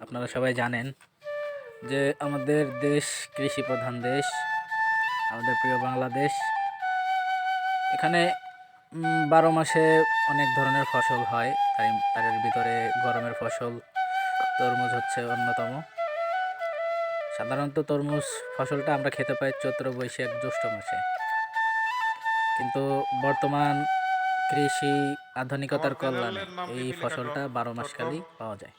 আপনারা সবাই জানেন যে আমাদের দেশ কৃষি প্রধান দেশ, আমাদের প্রিয় বাংলাদেশ। এখানে ১২ মাসে অনেক ধরনের ফসল হয়, তার ভিতরে গরমের ফসল তরমুজ হচ্ছে অন্যতম। সাধারণত তরমুজ ফসলটা আমরা খেতে পাই চৈত্র, বৈশাখ, জ্যৈষ্ঠ মাসে, কিন্তু বর্তমান কৃষি আমার আধুনিকতার কল্যাণে চ্যানেলের নাম এই পিপিলিকা ফসলটা 12 মাস ডট কম। কালই পাওয়া যায়।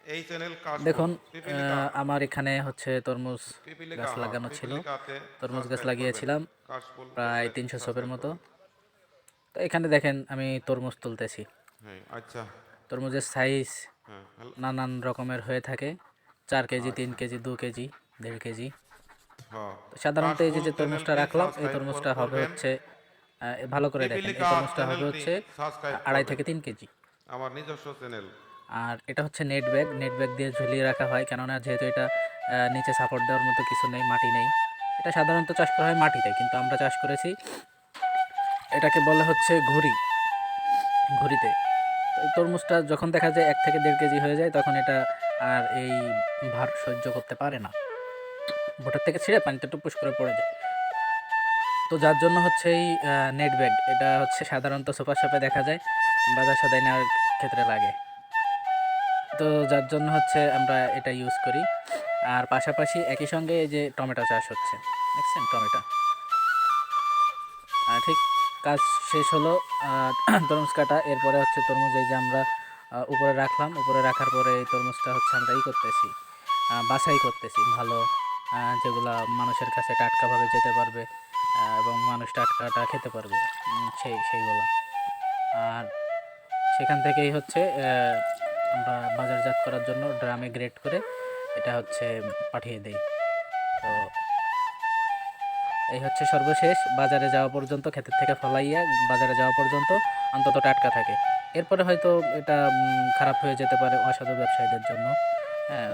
এই চ্যানেল কাশফুল দেখুন, পিপিলিকা। আমার এখানে হচ্ছে তরমুজ পিপিলিকা গাছ লাগানো ছিল। পিপিলিকাতে তরমুজ গাছ সাবস্ক্রাইব করবেন। লাগিয়েছিলাম কাশফুল প্রায় করবেন, ৩০০ ছোপের সাবস্ক্রাইব মতো। করবেন। তো এখানে দেখেন আমি তরমুজ তুলতেছি। হ্যাঁ, আচ্ছা। তরমুজের সাইজ হ্যাঁ, হ্যালো। নানান রকমের হয়ে থাকে, 4 কেজি, 3 কেজি, আচ্ছা। 2 কেজি, 1.5 কেজি। হ্যাঁ, তো সাধারণত এই যে কাশফুল যে তরমুজটা চ্যানেলটি রাখলাম, এই সাবস্ক্রাইব তরমুজটা হবে করবেন। হচ্ছে ভালো করে দেখেন, এই পিপিলিকা তরমুজটা হবে চ্যানেলটি হচ্ছে সাবস্ক্রাইব 2.5 করবেন। থেকে 3 কেজি। আমার নিজস্ব চ্যানেল। আর এটা হচ্ছে নেট ব্যাগ দিয়ে ঝুলিয়ে রাখা হয়, কেননা যেহেতু এটা নিচে সাপোর্ট দেওয়ার মতো কিছু নেই, মাটি নেই। এটা সাধারণত চাষ করা হয় মাটিতে, কিন্তু আমরা চাষ করেছি, এটাকে বলে হচ্ছে ঘুরিতে। তো এই তরমুজটা যখন দেখা যায় 1 থেকে 1.5 কেজি হয়ে যায়, তখন এটা আর এই ভার সহ্য করতে পারে না, ভোটার থেকে ছিঁড়ে পানিতে টুপুস করে পড়ে যায়। তো যার জন্য হচ্ছে এই নেট ব্যাগ, এটা হচ্ছে সাধারণত সুপার শপে দেখা যায়, বাজার সদাই নেওয়ার ক্ষেত্রে লাগে। তো যার জন্য হচ্ছে আমরা এটা ইউজ করি। আর পাশাপাশি একই সঙ্গে এই যে টমেটো চাষ হচ্ছে, দেখছেন টমেটো। ঠিক কাজ শেষ হলো তরমুজ কাটা, এরপরে হচ্ছে তরমুজ এই যে আমরা উপরে রাখলাম, উপরে রাখার পরে এই তরমুজটা হচ্ছে আমরা করতেছি, বাছাই করতেছি ভালো, যেগুলা মানুষের কাছে টাটকাভাবে যেতে পারবে, এবং মানুষ টাটকাটা খেতে পারবে, সেইগুলো। আর সেখান থেকেই হচ্ছে আমরা বাজারজাত করার জন্য ড্রামে গ্রেড করে এটা হচ্ছে পাঠিয়ে দেই। তো এই হচ্ছে সর্বশেষ, বাজারে যাওয়া পর্যন্ত, ক্ষেতের থেকে ফলাইয়া বাজারে যাওয়া পর্যন্ত অন্তত টাটকা থাকে। এরপরে হয়তো এটা খারাপ হয়ে যেতে পারে অসাধু ব্যবসায়ীদের জন্য। হ্যাঁ,